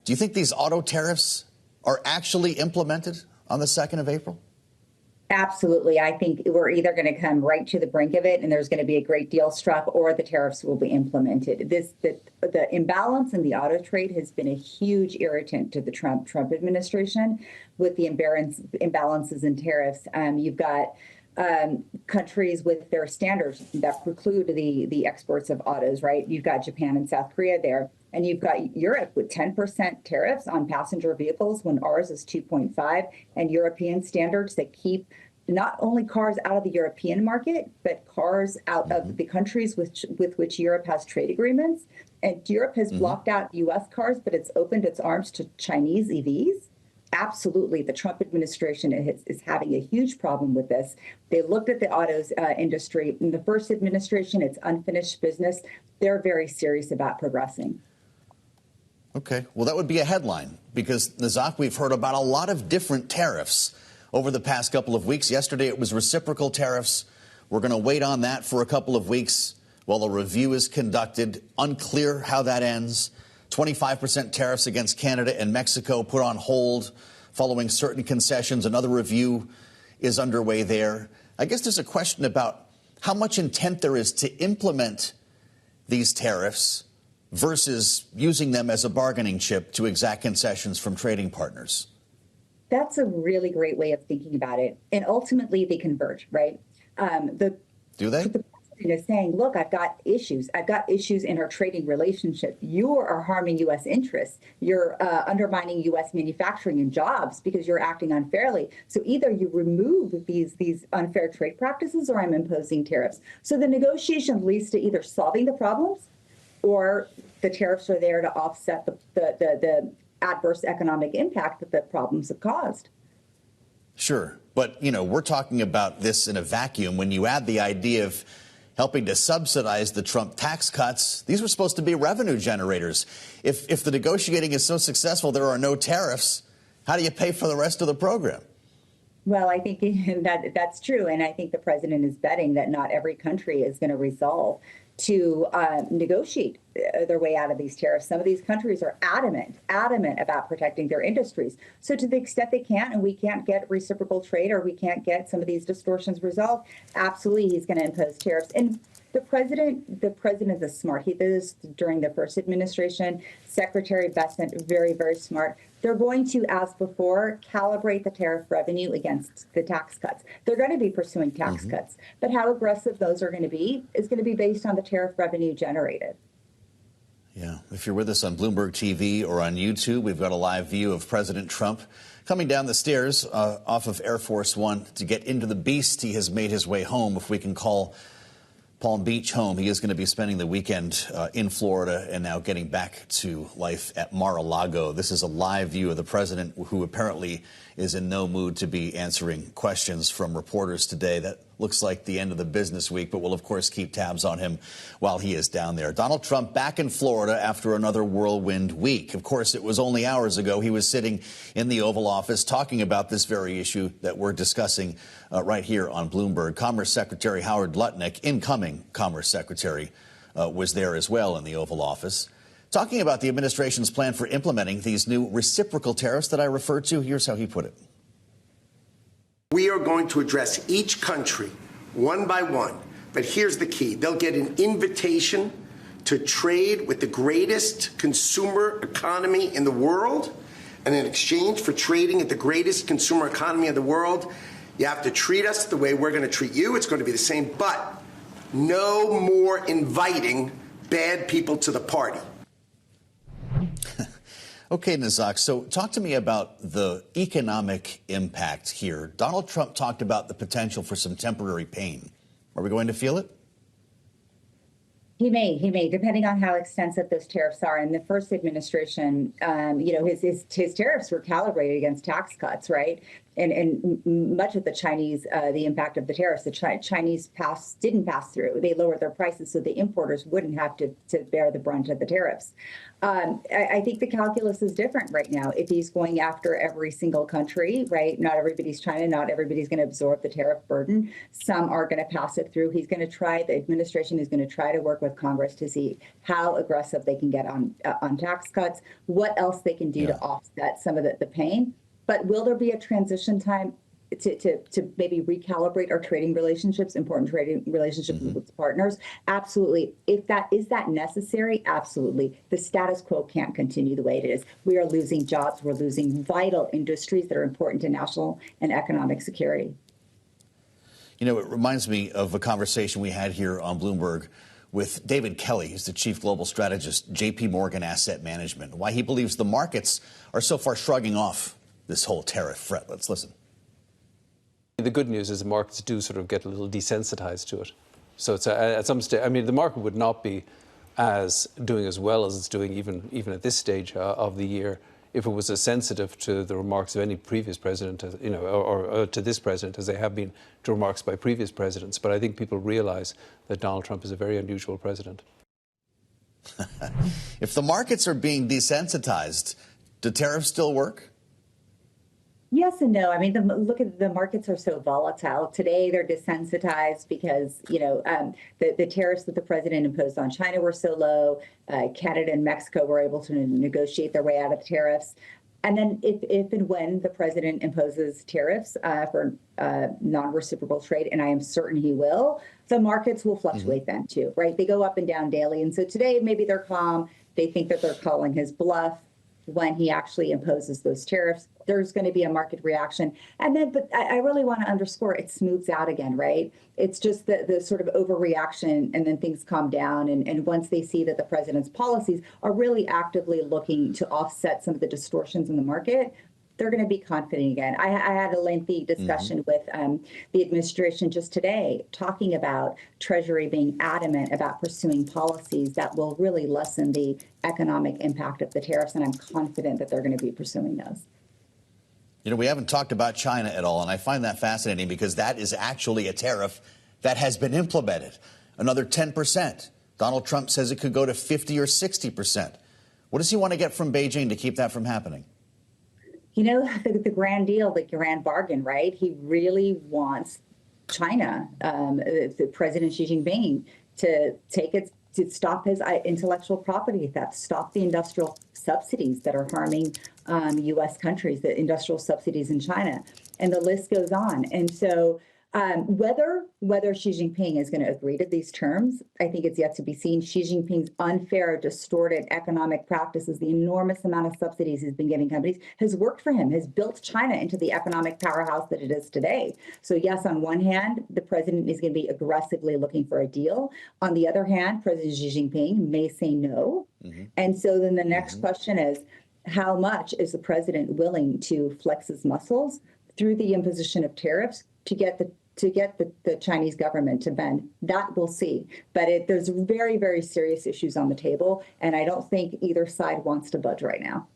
Do you think these auto tariffs are actually implemented on the 2nd of April? Absolutely. I think we're either going to come right to the brink of it and there's going to be a great deal struck, or the tariffs will be implemented. The imbalance in the auto trade has been a huge irritant to the Trump administration with the imbalances in tariffs. You've got countries with their standards that preclude the exports of autos, right? You've got Japan and South Korea there. And you've got Europe with 10% tariffs on passenger vehicles when ours is 2.5, and European standards that keep not only cars out of the European market, but cars out of the countries with which Europe has trade agreements. And Europe has blocked out U.S. cars, but it's opened its arms to Chinese EVs. Absolutely. The Trump administration is having a huge problem with this. They looked at the autos industry. In the first administration, it's unfinished business. They're very serious about progressing. Okay, well, that would be a headline because, Nazak, we've heard about a lot of different tariffs over the past couple of weeks. Yesterday, it was reciprocal tariffs. We're going to wait on that for a couple of weeks while a review is conducted. Unclear how that ends. 25% tariffs against Canada and Mexico put on hold following certain concessions. Another review is underway there. I guess there's a question about how much intent there is to implement these tariffs versus using them as a bargaining chip to exact concessions from trading partners. That's a really great way of thinking about it. And ultimately, they converge, right? Do they? The president is saying, look, I've got issues. I've got issues in our trading relationship. You are harming U.S. interests. You're undermining U.S. manufacturing and jobs because you're acting unfairly. So either you remove these unfair trade practices or I'm imposing tariffs. So the negotiation leads to either solving the problems or the tariffs are there to offset the adverse economic impact that the problems have caused. Sure. But, we're talking about this in a vacuum. When you add the idea of helping to subsidize the Trump tax cuts, these were supposed to be revenue generators. If the negotiating is so successful, there are no tariffs, how do you pay for the rest of the program? Well, I think that's true. And I think the president is betting that not every country is going to resolve to negotiate their way out of these tariffs. Some of these countries are adamant about protecting their industries. So to the extent they can't, and we can't get reciprocal trade or we can't get some of these distortions resolved, absolutely he's going to impose tariffs. And the president is smart. He did this during the first administration. Secretary Bessent, very, very smart. They're going to, as before, calibrate the tariff revenue against the tax cuts. They're going to be pursuing tax cuts, but how aggressive those are going to be is going to be based on the tariff revenue generated. Yeah, if you're with us on Bloomberg TV or on YouTube, we've got a live view of President Trump coming down the stairs off of Air Force One to get into the beast. He has made his way home, if we can call Palm Beach home. He is going to be spending the weekend in Florida and now getting back to life at Mar-a-Lago. This is a live view of the president, who apparently is in no mood to be answering questions from reporters today. That looks like the end of the business week, but we'll, of course, keep tabs on him while he is down there. Donald Trump back in Florida after another whirlwind week. Of course, it was only hours ago he was sitting in the Oval Office talking about this very issue that we're discussing right here on Bloomberg. Commerce Secretary Howard Lutnick, incoming Commerce Secretary, was there as well in the Oval Office, talking about the administration's plan for implementing these new reciprocal tariffs that I referred to. Here's how he put it. We are going to address each country one by one. But here's the key. They'll get an invitation to trade with the greatest consumer economy in the world. And in exchange for trading at the greatest consumer economy in the world, you have to treat us the way we're going to treat you. It's going to be the same. But no more inviting bad people to the party. Okay, Nazak, so talk to me about the economic impact here. Donald Trump talked about the potential for some temporary pain. Are we going to feel it? He may, depending on how extensive those tariffs are. In the first administration, his tariffs were calibrated against tax cuts, right? much of the Chinese, the impact of the tariffs, the Chinese didn't pass through. They lowered their prices so the importers wouldn't have to bear the brunt of the tariffs. I think the calculus is different right now. If he's going after every single country, right? Not everybody's China, not everybody's going to absorb the tariff burden. Some are going to pass it through. He's going to try, the administration is going to try to work with Congress to see how aggressive they can get on tax cuts, what else they can do to offset some of the pain. But will there be a transition time to maybe recalibrate our trading relationships, important trading relationships with partners? Absolutely. Is that necessary? Absolutely. The status quo can't continue the way it is. We are losing jobs. We're losing vital industries that are important to national and economic security. You know, it reminds me of a conversation we had here on Bloomberg with David Kelly, who's the chief global strategist, JP Morgan Asset Management, why he believes the markets are so far shrugging off this whole tariff threat. Let's listen. The good news is the markets do sort of get a little desensitized to it. So it's at some stage, I mean, the market would not be doing as well as it's doing even at this stage of the year if it was as sensitive to the remarks of any previous president, you know, or to this president as they have been to remarks by previous presidents. But I think people realize that Donald Trump is a very unusual president. If the markets are being desensitized, do tariffs still work? Yes and no. I mean, look at the markets are so volatile. Today, they're desensitized because, you know, the tariffs that the president imposed on China were so low. Canada and Mexico were able to negotiate their way out of the tariffs. And then if and when the president imposes tariffs for non-reciprocal trade, and I am certain he will, the markets will fluctuate then too, right? They go up and down daily. And so today, maybe they're calm. They think that they're calling his bluff. When he actually imposes those tariffs, there's going to be a market reaction. And then, but I really want to underscore, it smooths out again, right? It's just the sort of overreaction, and then things calm down. And once they see that the president's policies are really actively looking to offset some of the distortions in the market, they're going to be confident again. I had a lengthy discussion with the administration just today, talking about Treasury being adamant about pursuing policies that will really lessen the economic impact of the tariffs, and I'm confident that they're going to be pursuing those. You know, we haven't talked about China at all, and I find that fascinating because that is actually a tariff that has been implemented. Another 10%. Donald Trump says it could go to 50 or 60%. What does he want to get from Beijing to keep that from happening? You know, the grand deal, the grand bargain, right? He really wants China, the President Xi Jinping, to stop his intellectual property theft, stop the industrial subsidies that are harming U.S. countries, the industrial subsidies in China, and the list goes on. And so whether Xi Jinping is going to agree to these terms, I think it's yet to be seen. Xi Jinping's unfair, distorted economic practices, the enormous amount of subsidies he's been giving companies, has worked for him, has built China into the economic powerhouse that it is today. So yes, on one hand, the president is going to be aggressively looking for a deal. On the other hand, President Xi Jinping may say no. And so then the next question is, how much is the president willing to flex his muscles through the imposition of tariffs to get the Chinese government to bend? That we'll see. But there's very, very serious issues on the table, and I don't think either side wants to budge right now.